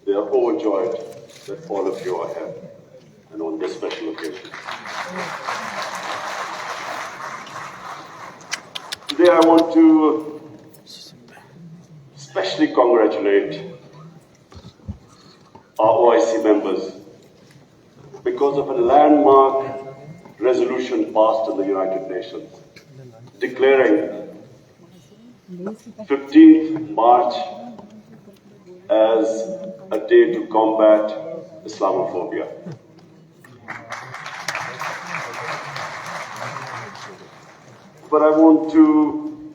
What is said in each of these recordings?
They are overjoyed that all of you are here and on this special occasion. Today I want to especially congratulate our OIC members because of a landmark resolution passed in the United Nations declaring 15th March as a day to combat Islamophobia. But I want to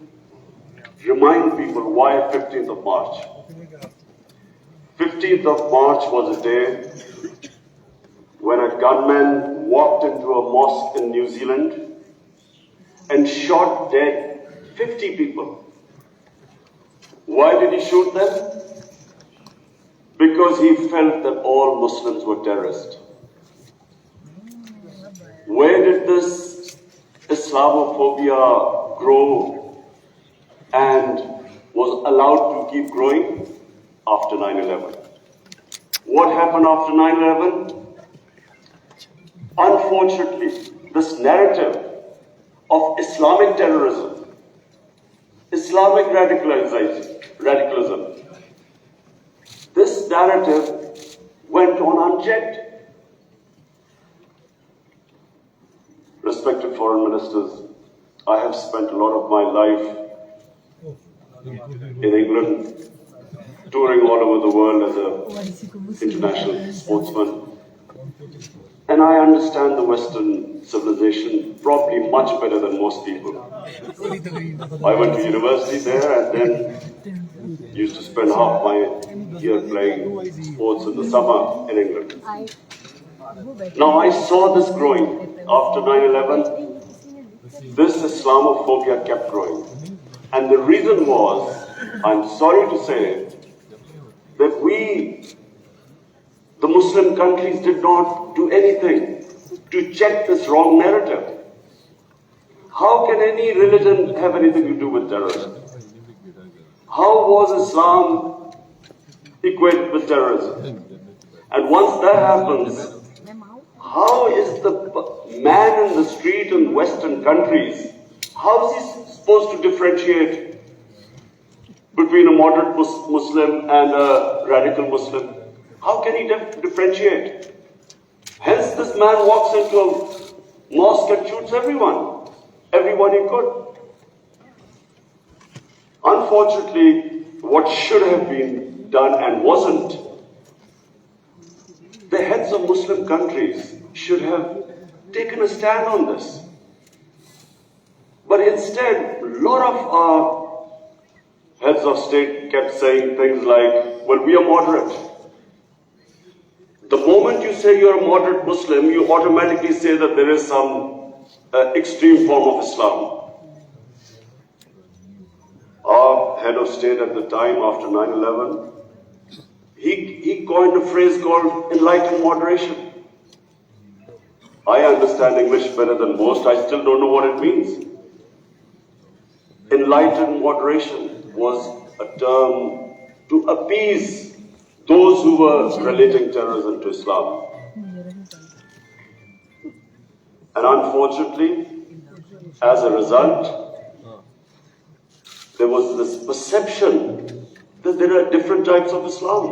remind people why 15th of March. 15th of March was a day when a gunman walked into a mosque in New Zealand and shot dead 50 people. Why did he shoot them? Because he felt that all Muslims were terrorists. Where did this Islamophobia grow and was allowed to keep growing? After 9/11. What happened after 9/11? Unfortunately, this narrative of Islamic terrorism, Islamic radicalism, this narrative went on unchecked. Respected foreign ministers, I have spent a lot of my life in England, touring all over the world as an international sportsman. And I understand the Western civilization probably much better than most people. I went to university there and then used to spend half my year playing sports in the summer in England. Now I saw this growing. After 9/11, this Islamophobia kept growing. And the reason was, I'm sorry to say, that we, the Muslim countries, did not do anything to check this wrong narrative. How can any religion have anything to do with terrorism? How was Islam equated with terrorism? And once that happens, how is the man in the street in Western countries, how is he supposed to differentiate between a moderate Muslim and a radical Muslim? How can he differentiate? Hence this man walks into a mosque and shoots everyone he could. Unfortunately, what should have been done and wasn't, the heads of Muslim countries should have taken a stand on this. But instead, a lot of our heads of state kept saying things like, well, we are moderate. The moment you say you're a moderate Muslim, you automatically say that there is some extreme form of Islam. Our head of state at the time, after 9/11, he coined a phrase called enlightened moderation. I understand English better than most. I still don't know what it means. Enlightened moderation was a term to appease those who were relating terrorism to Islam. And unfortunately, as a result, there was this perception that there are different types of Islam.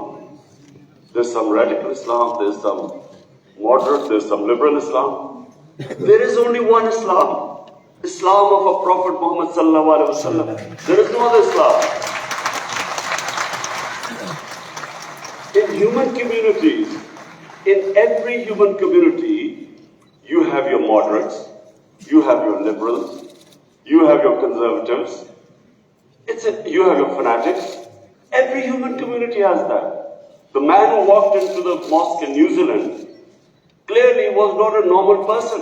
There's some radical Islam, there's some moderate, there's some liberal Islam. There is only one Islam. Islam of our Prophet Muhammad sallallahu alaihi wasallam. There is no other Islam. In human communities, in every human community, you have your moderates, you have your liberals, you have your conservatives, you have your fanatics. Every human community has that. The man who walked into the mosque in New Zealand clearly was not a normal person.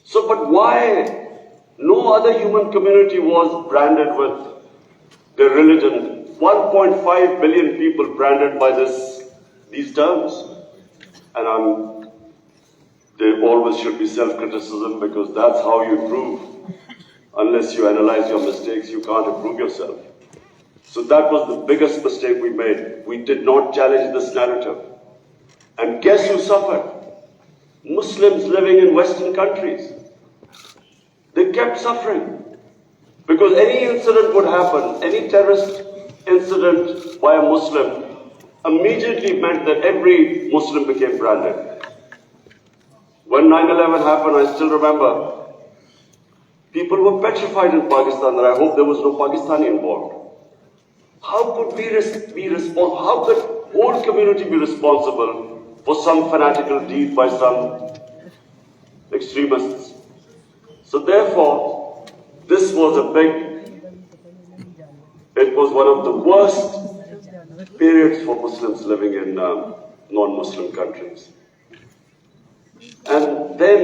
So, but why no other human community was branded with their religion? 1.5 billion people branded by these terms. And there always should be self-criticism, because that's how you improve. Unless you analyze your mistakes, you can't improve yourself. So that was the biggest mistake we made. We did not challenge this narrative. And guess who suffered? Muslims living in Western countries. They kept suffering. Because any incident would happen, any terrorist incident by a Muslim immediately meant that every Muslim became branded. When 9/11 happened, I still remember, people were petrified in Pakistan that I hope there was no Pakistani involved. How could we be responsible? How could whole community be responsible for some fanatical deed by some extremists? So therefore, this was it was one of the worst periods for Muslims living in non-Muslim countries. And then,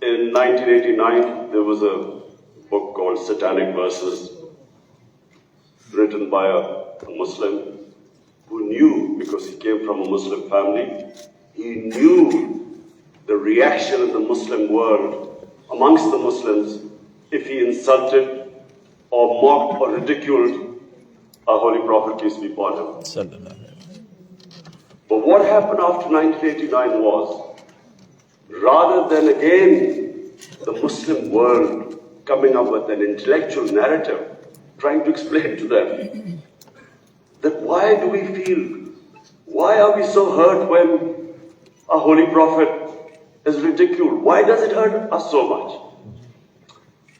in 1989, there was a book called Satanic Verses, written by a Muslim who knew, because he came from a Muslim family, he knew the reaction in the Muslim world amongst the Muslims if he insulted or mocked or ridiculed our Holy Prophet, peace be upon him. But what happened after 1989 was, rather than again the Muslim world coming up with an intellectual narrative, trying to explain to them that why do we feel, why are we so hurt when our Holy Prophet is ridiculed? Why does it hurt us so much?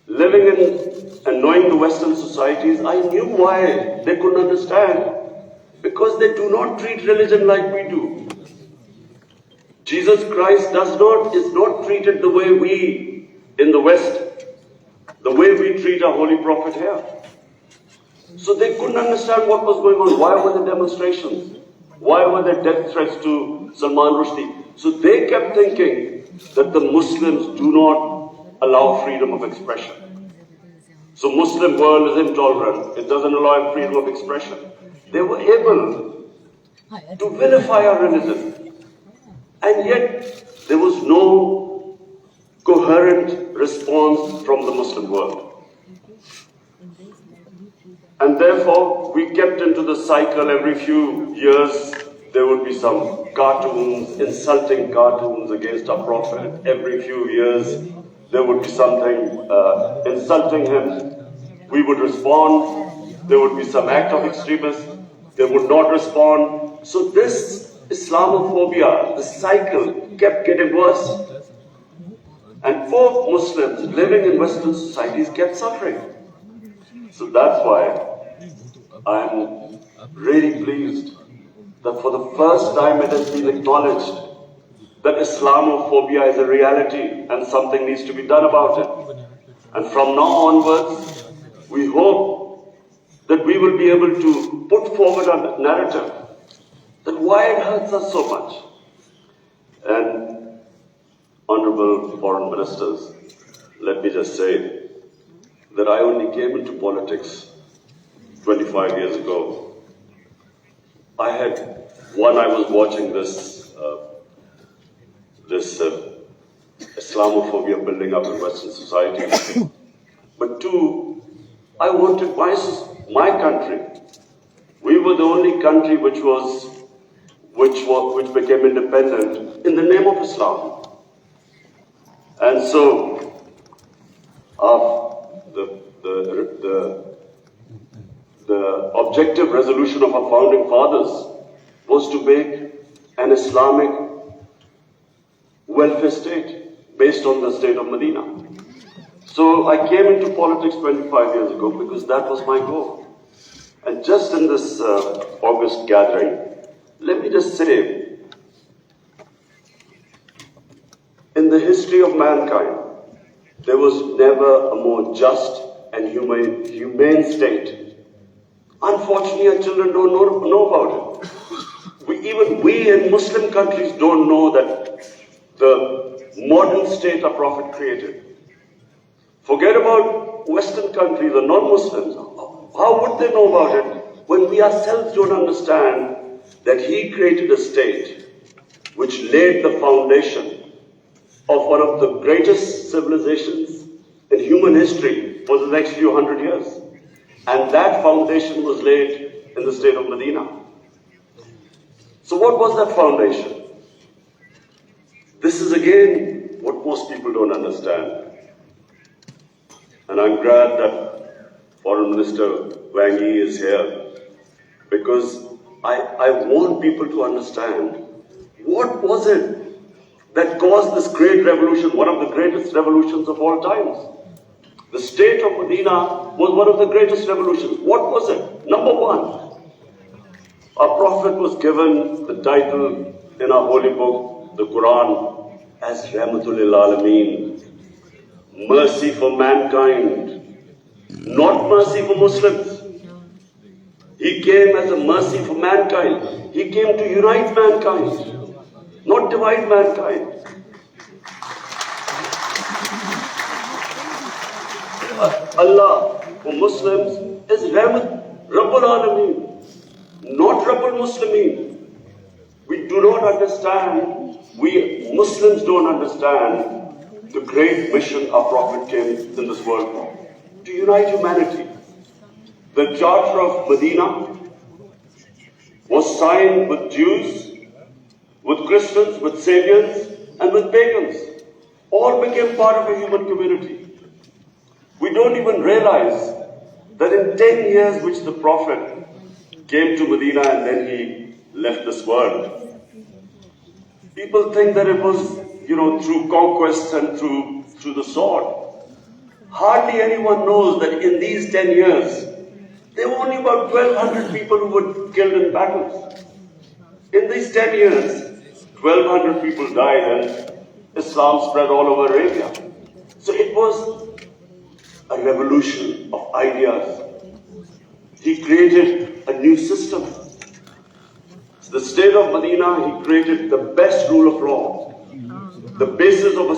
Living in and knowing the Western societies, I knew why they couldn't understand. Because they do not treat religion like we do. Jesus Christ is not treated the way we in the West, the way we treat our Holy Prophet here. So they couldn't understand what was going on. Why were there demonstrations? Why were there death threats to Salman Rushdie? So they kept thinking that the Muslims do not allow freedom of expression. So Muslim world is intolerant. It doesn't allow freedom of expression. They were able to vilify our religion. And yet, there was no coherent response from the Muslim world. And therefore, we kept into the cycle. Every few years, there would be some cartoons, insulting cartoons against our Prophet. Every few years, there would be something insulting him. We would respond. There would be some act of extremism. They would not respond. So this Islamophobia, the cycle, kept getting worse. And poor Muslims living in Western societies kept suffering. So that's why I'm really pleased that for the first time it has been acknowledged that Islamophobia is a reality and something needs to be done about it. And from now onwards, we hope that we will be able to put forward a narrative that why it hurts us so much. And honorable foreign ministers, let me just say that I only came into politics 25 years ago. I was watching this Islamophobia building up in Western society. But two, I wanted my country. We were the only country which became independent in the name of Islam. And so, the objective resolution of our founding fathers was to make an Islamic welfare state based on the state of Medina. So I came into politics 25 years ago because that was my goal. And just in this August gathering, let me just say, in the history of mankind, there was never a more just and humane state. Unfortunately, our children don't know about it. Even we in Muslim countries don't know that the modern state our Prophet created. Forget about Western countries or non-Muslims. How would they know about it when we ourselves don't understand that he created a state which laid the foundation of one of the greatest civilizations in human history for the next few hundred years. And that foundation was laid in the state of Medina. So what was that foundation? This is again what most people don't understand. And I'm glad that Foreign Minister Wang Yi is here, because I want people to understand what was it that caused this great revolution, one of the greatest revolutions of all times. The state of Medina was one of the greatest revolutions. What was it? Number one, our Prophet was given the title in our holy book, the Quran, as Rahmatul lil Alameen, mercy for mankind, not mercy for Muslims. He came as a mercy for mankind. He came to unite mankind, not divide mankind. Allah for Muslims is Rahmat, Rabbul Alameen, not Rabbul Muslimeen. We do not understand, we Muslims don't understand the great mission our Prophet came in this world for, to unite humanity. The Charter of Medina was signed with Jews, with Christians, with Sabians, and with pagans. All became part of a human community. We don't even realize that in 10 years which the Prophet came to Medina and then he left this world, people think that it was, through conquest and through the sword. Hardly anyone knows that in these 10 years, there were only about 1,200 people who were killed in battles. In these 10 years, 1,200 people died and Islam spread all over Arabia. So it was a revolution of ideas. He created a new system. The state of Medina, he created the best rule of law. The basis of a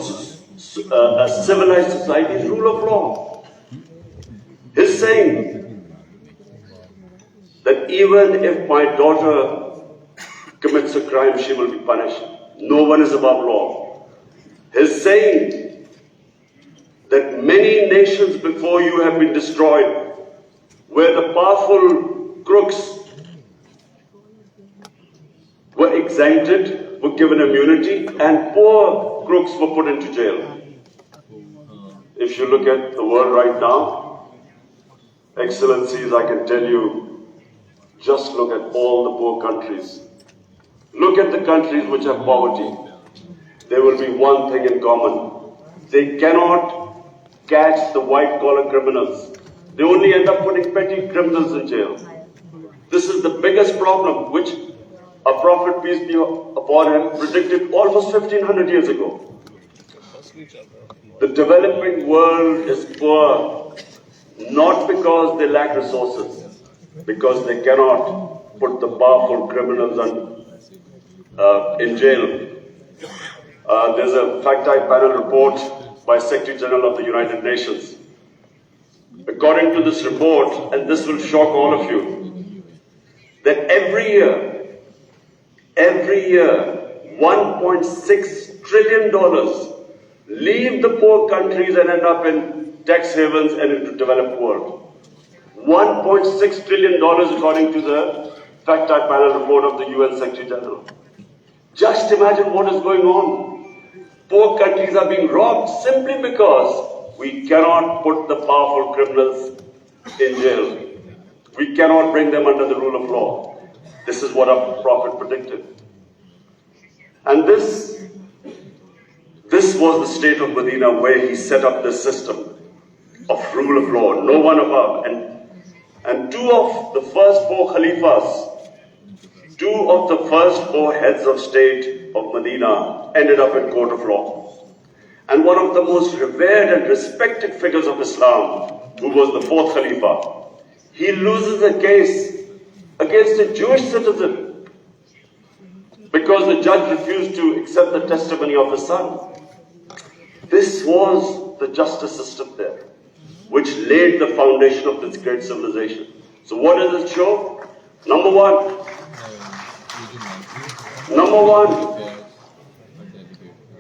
civilized society is rule of law. He's saying that even if my daughter commits a crime, she will be punished. No one is above law. He's saying that many nations before you have been destroyed, where the powerful crooks were exempted, were given immunity, and poor crooks were put into jail. If you look at the world right now, Excellencies, I can tell you, just look at all the poor countries. Look at the countries which have poverty. There will be one thing in common. They cannot catch the white-collar criminals. They only end up putting petty criminals in jail. This is the biggest problem which our Prophet, peace be upon him, predicted almost 1,500 years ago. The developing world is poor, not because they lack resources, because they cannot put the powerful criminals in jail. There's a fact-type panel report by Secretary General of the United Nations. According to this report, and this will shock all of you, that every year, $1.6 trillion leave the poor countries and end up in tax havens and into developed world. $1.6 trillion according to the fact-type panel report of the UN Secretary General. Just imagine what is going on. Poor countries are being robbed simply because we cannot put the powerful criminals in jail. We cannot bring them under the rule of law. This is what our Prophet predicted. And this was the state of Medina where he set up this system of rule of law, no one above. And two of the first four Khalifas, two of the first four heads of state of Medina ended up in court of law. And one of the most revered and respected figures of Islam, who was the fourth Khalifa, he loses a case against a Jewish citizen because the judge refused to accept the testimony of his son. This was the justice system there, which laid the foundation of this great civilization. So what does it show? Number one,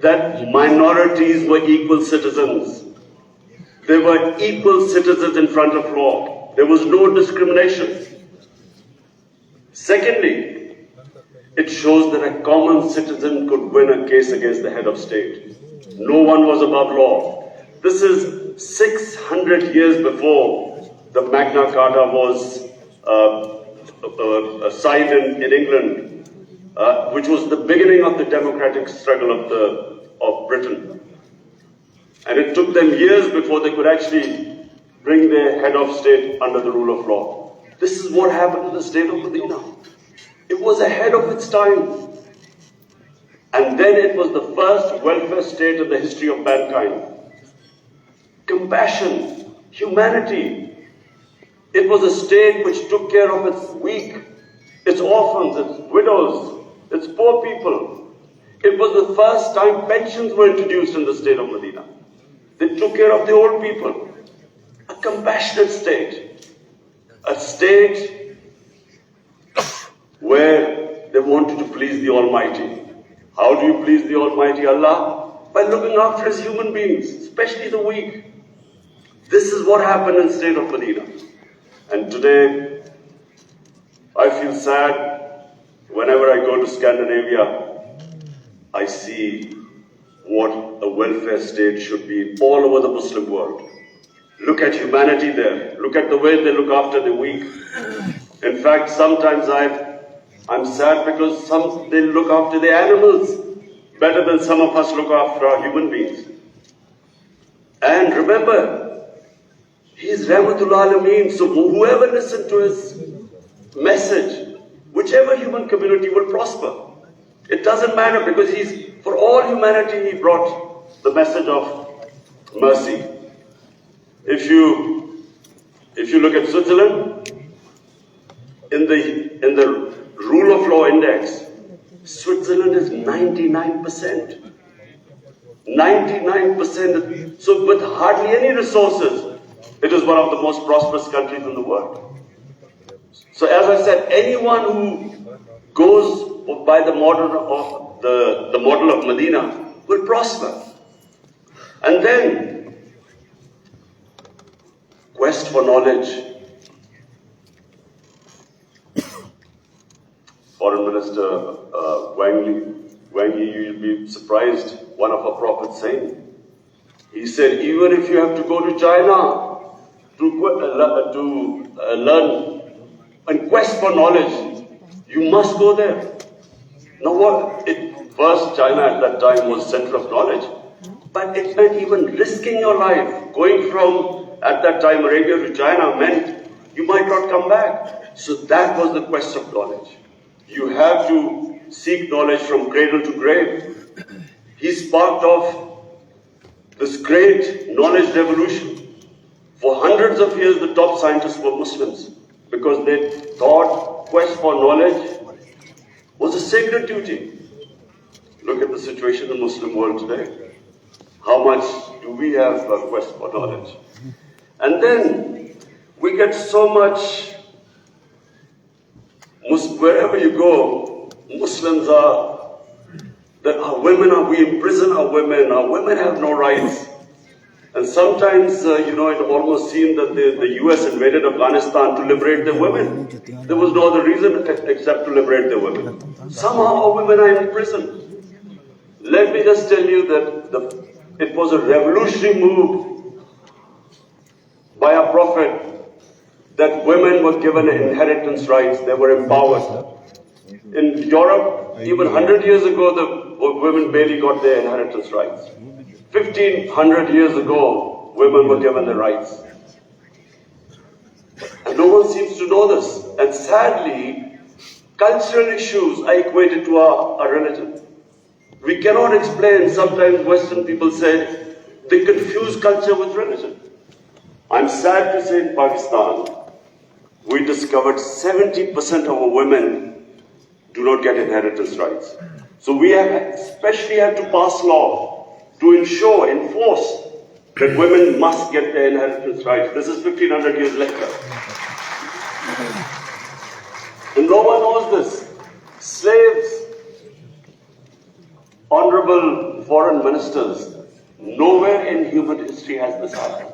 that minorities were equal citizens. They were equal citizens in front of law. There was no discrimination. Secondly, it shows that a common citizen could win a case against the head of state. No one was above law. This is 600 years before the Magna Carta was signed in England, which was the beginning of the democratic struggle of Britain. And it took them years before they could actually bring their head of state under the rule of law. This is what happened to the state of Medina. It was ahead of its time. And then it was the first welfare state in the history of mankind. Compassion, humanity. It was a state which took care of its weak, its orphans, its widows, its poor people. It was the first time pensions were introduced in the state of Medina. They took care of the old people. A compassionate state. A state where they wanted to please the Almighty. How do you please the Almighty Allah? By looking after His human beings, especially the weak. This is what happened in the state of Medina. And today, I feel sad whenever I go to Scandinavia. I see what a welfare state should be all over the Muslim world. Look at humanity there. Look at the way they look after the weak. In fact, sometimes I'm sad because they look after the animals better than some of us look after our human beings. And remember, He's Rahmatul Alameen, so whoever listens to His message, whichever human community will prosper. It doesn't matter because for all humanity, He brought the message of mercy. If you look at Switzerland, in the rule of law index, Switzerland is 99%. 99%. So with hardly any resources, it is one of the most prosperous countries in the world. So as I said, anyone who goes by the model of the model of Medina will prosper. And then quest for knowledge. Foreign Minister Wang Yi, you'll be surprised, one of our prophets saying. He said, even if you have to go to China to learn and quest for knowledge, you must go there. Now first China at that time was center of knowledge, but it meant even risking your life. Going from, at that time, Arabia to China meant you might not come back. So that was the quest of knowledge. You have to seek knowledge from cradle to grave. He sparked off this great knowledge revolution. For hundreds of years, the top scientists were Muslims because they thought quest for knowledge was a sacred duty. Look at the situation in the Muslim world today. How much do we have a quest for knowledge? And then we get so much, wherever you go, Muslims we imprison our women have no rights. And sometimes, it almost seemed that the US invaded Afghanistan to liberate their women. There was no other reason except to liberate their women. Somehow our women are in prison. Let me just tell you that it was a revolutionary move by our Prophet that women were given inheritance rights. They were empowered. In Europe, even 100 years ago, the women barely got their inheritance rights. 1500 years ago, women were given the rights. And no one seems to know this. And sadly, cultural issues are equated to our religion. We cannot explain. Sometimes Western people say they confuse culture with religion. I'm sad to say in Pakistan, we discovered 70% of our women do not get inheritance rights. So we have especially had to pass law to enforce that women must get their inheritance rights. This is 1500 years later. And no one knows this. Slaves, honorable foreign ministers, nowhere in human history has this happened.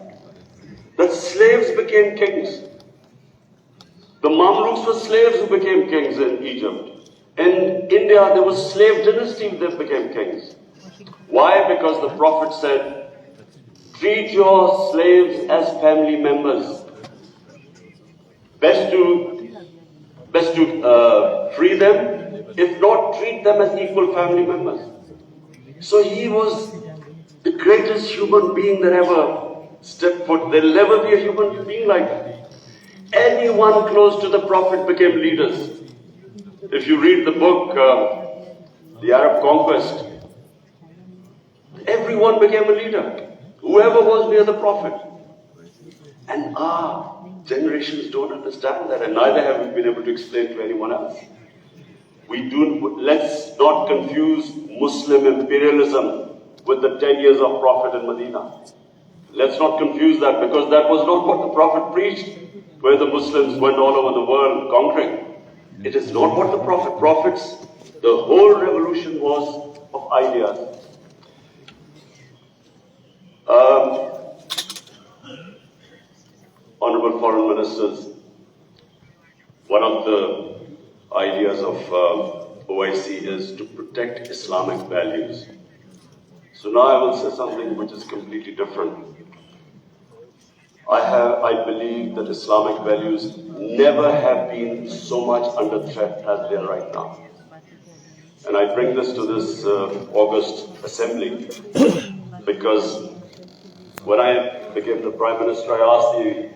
that slaves became kings. The Mamluks were slaves who became kings in Egypt. In India, there was slave dynasty that became kings. Why? Because the Prophet said, treat your slaves as family members. Best to free them, if not, treat them as equal family members. So he was the greatest human being that ever stepped foot. There'll never be a human being like that. Anyone close to the Prophet became leaders. If you read the book, The Arab Conquest, everyone became a leader. Whoever was near the Prophet. And our generations don't understand that, and neither have we been able to explain to anyone else. Let's not confuse Muslim imperialism with the 10 years of Prophet in Medina. Let's not confuse that, because that was not what the Prophet preached, where the Muslims went all over the world conquering. It is not what the Prophets, the whole revolution was of ideas. Honorable Foreign Ministers, one of the ideas of OIC is to protect Islamic values. So now I will say something which is completely different. I believe that Islamic values never have been so much under threat as they are right now. And I bring this to this August assembly because when I became the Prime Minister, I asked the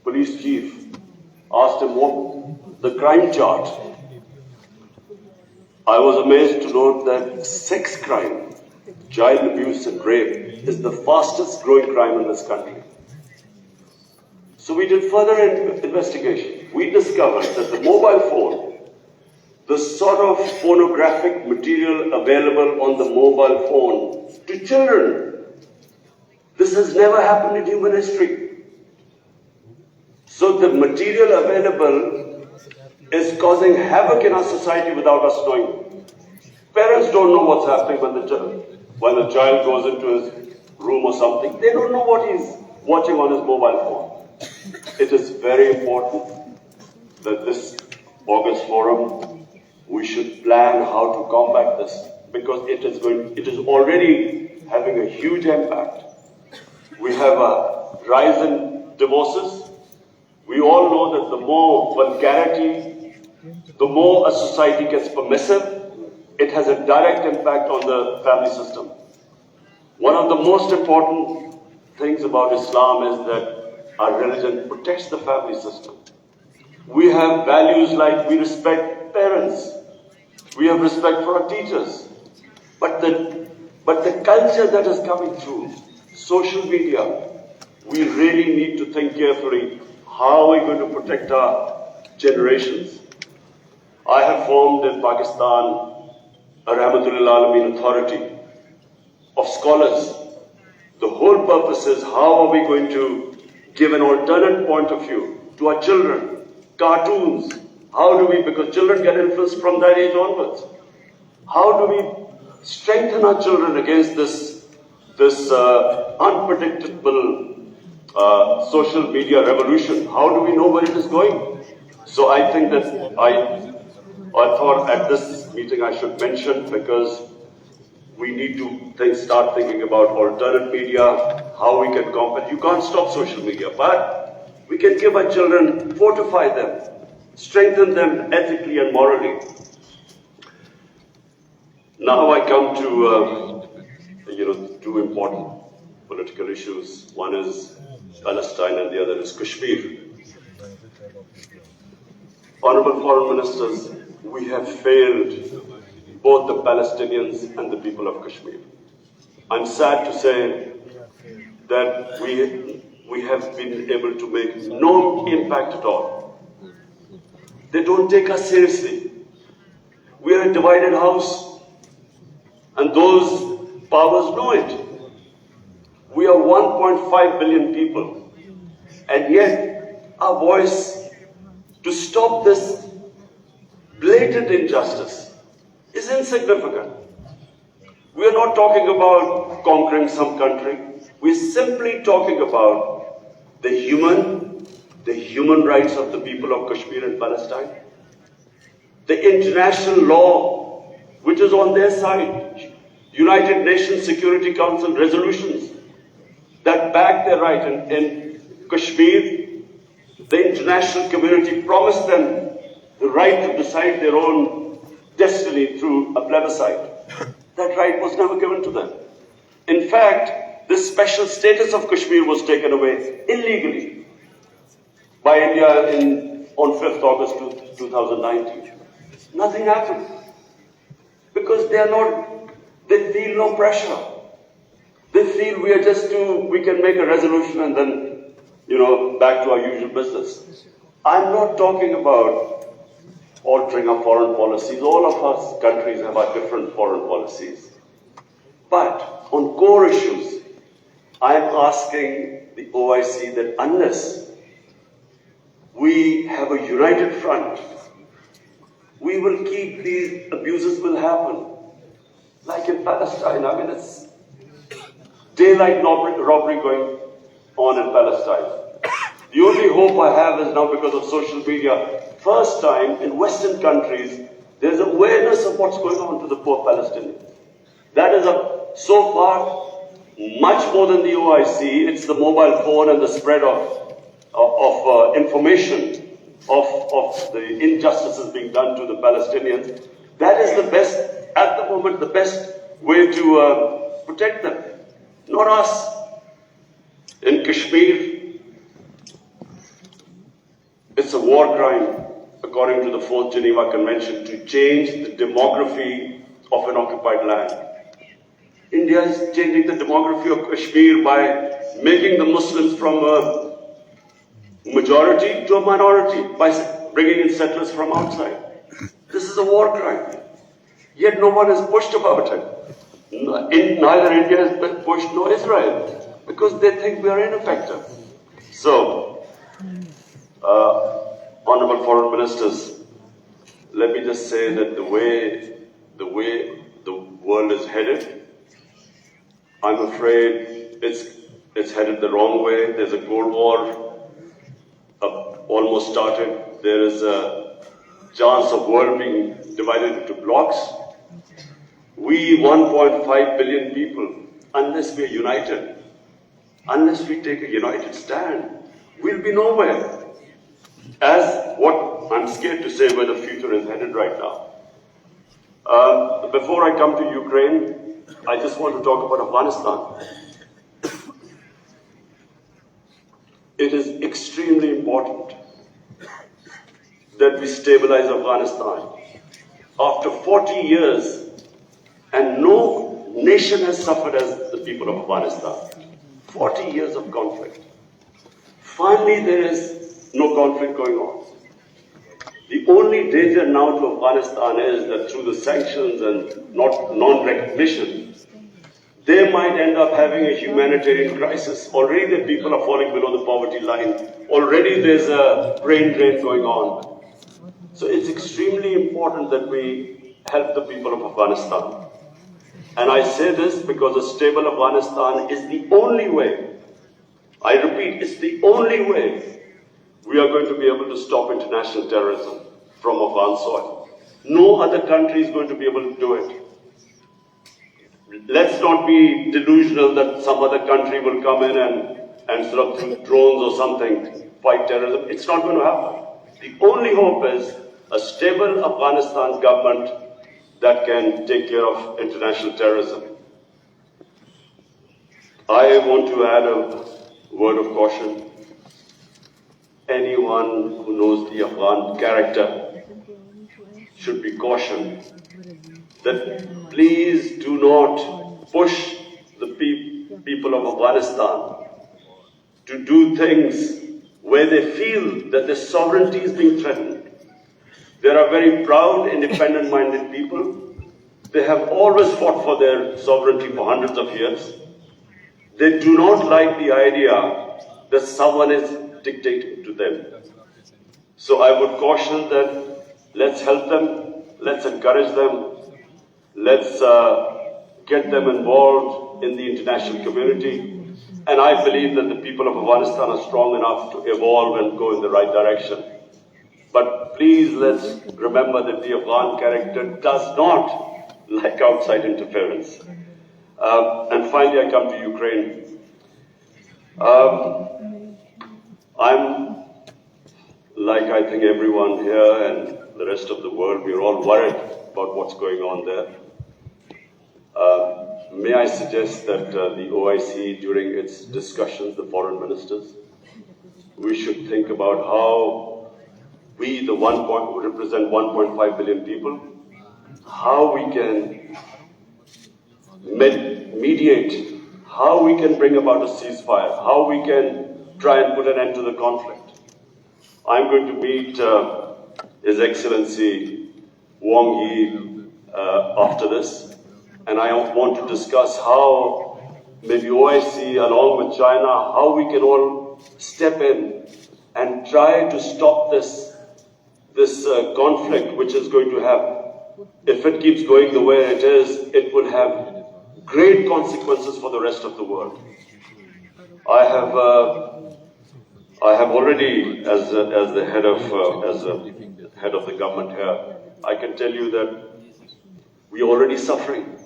police chief, asked him what the crime chart. I was amazed to note that sex crime, child abuse and rape is the fastest growing crime in this country. So we did further investigation. We discovered that the mobile phone, the sort of pornographic material available on the mobile phone to children, this has never happened in human history. So the material available is causing havoc in our society without us knowing. Parents don't know what's happening when the child goes into his room or something. They don't know what he's watching on his mobile phone. It is very important that this August forum, we should plan how to combat this, because it is already having a huge impact. We have a rise in divorces. We all know that the more vulgarity, the more a society gets permissive, it has a direct impact on the family system. One of the most important things about Islam is that our religion protects the family system. We have values like we respect parents, we have respect for our teachers, but the culture that is coming through, social media, we really need to think carefully, how are we going to protect our generations? I have formed in Pakistan a Rahmatullahi Alameen authority of scholars. The whole purpose is how are we going to give an alternate point of view to our children, cartoons. How do we, because children get influenced from that age onwards. How do we strengthen our children against this unpredictable social media revolution? How do we know where it is going? So I think that I thought at this meeting I should mention, because we need to start thinking about alternate media, how we can combat. You can't stop social media, but we can give our children, fortify them, strengthen them ethically and morally. Now I come to two important political issues. One is Palestine and the other is Kashmir. Honorable Foreign Ministers, we have failed both the Palestinians and the people of Kashmir. I'm sad to say that we have been able to make no impact at all. They don't take us seriously. We are a divided house, and those powers know it. We are 1.5 billion people, and yet our voice to stop this blatant injustice is insignificant. We are not talking about conquering some country. We're simply talking about the human rights of the people of Kashmir and Palestine, the international law which is on their side, United Nations Security Council resolutions that back their right. In Kashmir, the international community promised them the right to decide their own destiny through a plebiscite. That right was never given to them. In fact, this special status of Kashmir was taken away illegally by India on 5th August 2019. Nothing happened because they feel no pressure. They feel we can make a resolution and then, back to our usual business. I'm not talking about altering our foreign policies. All of us countries have our different foreign policies. But on core issues, I'm asking the OIC that unless we have a united front, we will keep these abuses will happen. Like in Palestine, it's daylight robbery going on in Palestine. The only hope I have is now because of social media, first time in Western countries, there's awareness of what's going on to the poor Palestinians. That is so far much more than the OIC. It's the mobile phone and the spread of information of the injustices being done to the Palestinians. That is the best, at the moment, the best way to protect them, not us. In Kashmir, it's a war crime, according to the 4th Geneva Convention, to change the demography of an occupied land. India is changing the demography of Kashmir by making the Muslims from a majority to a minority, by bringing in settlers from outside. This is a war crime. Yet no one has pushed about it. Neither India has pushed nor Israel, because they think we are ineffective. So, Honorable Foreign Ministers, let me just say that the way the world is headed, I'm afraid it's headed the wrong way. There's a Cold War almost started. There is a chance of world being divided into blocks. We 1.5 billion people, unless we are united, unless we take a united stand, we'll be nowhere. As what I'm scared to say where the future is headed right now. Before I come to Ukraine, I just want to talk about Afghanistan. It is extremely important that we stabilize Afghanistan. After 40 years, and no nation has suffered as the people of Afghanistan. 40 years of conflict. Finally, there is no conflict going on. The only danger now to Afghanistan is that through the sanctions and non-recognition, they might end up having a humanitarian crisis. Already the people are falling below the poverty line. Already there's a brain drain going on. So it's extremely important that we help the people of Afghanistan. And I say this because a stable Afghanistan is the only way, I repeat, it's the only way we are going to be able to stop international terrorism from Afghan soil. No other country is going to be able to do it. Let's not be delusional that some other country will come in and sort of through drones or something fight terrorism. It's not going to happen. The only hope is a stable Afghanistan government that can take care of international terrorism. I want to add a word of caution. Anyone who knows the Afghan character should be cautioned that please do not push the people of Afghanistan to do things where they feel that their sovereignty is being threatened. They are very proud, independent-minded people. They have always fought for their sovereignty for hundreds of years. They do not like the idea that someone is dictating to them. So I would caution that let's help them, let's encourage them, let's get them involved in the international community. And I believe that the people of Afghanistan are strong enough to evolve and go in the right direction. But please let's remember that the Afghan character does not like outside interference. And finally, I come to Ukraine. I'm, like I think everyone here and the rest of the world, we're all worried about what's going on there. May I suggest that the OIC, during its discussions, the foreign ministers, we should think about how we, who represent 1.5 billion people, how we can mediate, how we can bring about a ceasefire, how we can try and put an end to the conflict. I'm going to meet His Excellency Wang Yi after this. And I want to discuss how maybe OIC along with China, how we can all step in and try to stop this conflict, which is going to have, if it keeps going the way it is, it will have great consequences for the rest of the world. I have already, as the head of the government here, I can tell you that we're already suffering.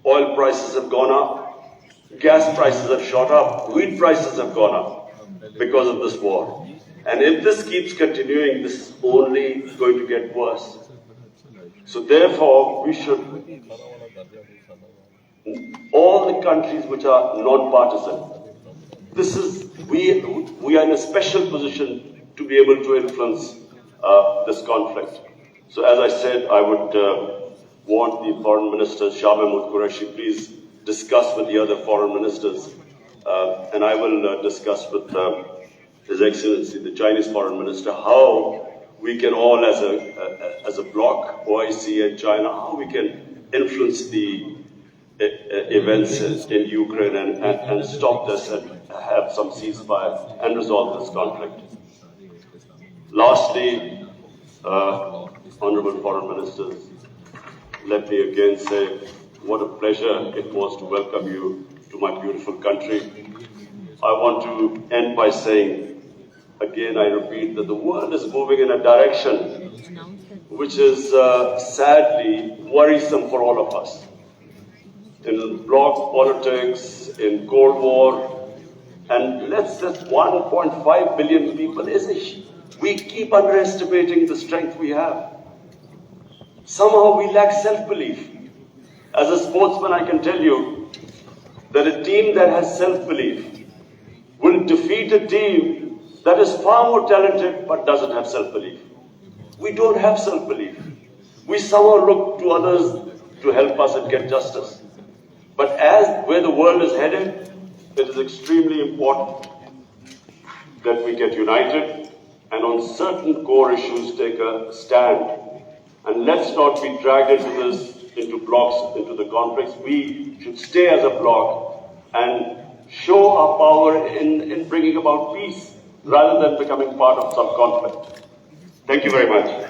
Oil prices have gone up, gas prices have shot up, wheat prices have gone up because of this war. And if this keeps continuing, this is only going to get worse. So therefore, we should, all the countries which are non-partisan, we are in a special position to be able to influence this conflict. So as I said, I would want the foreign ministers, Shah Mahmood Qureshi, please discuss with the other foreign ministers, and I will discuss with His Excellency, the Chinese foreign minister, how we can all, as a bloc, OIC and China, how we can influence the events in Ukraine and stop this and have some ceasefire and resolve this conflict. Lastly, honorable foreign ministers, let me again say what a pleasure it was to welcome you to my beautiful country. I want to end by saying, again I repeat, that the world is moving in a direction which is sadly worrisome for all of us. In bloc politics, in Cold War, and let's just 1.5 billion people, we keep underestimating the strength we have. Somehow we lack self-belief. As a sportsman, I can tell you that a team that has self-belief will defeat a team that is far more talented but doesn't have self-belief. We don't have self-belief. We somehow look to others to help us and get justice. But as where the world is headed, it is extremely important that we get united and on certain core issues take a stand. And let's not be dragged into blocks, into the conflicts. We should stay as a bloc and show our power in bringing about peace rather than becoming part of some conflict. Thank you very much.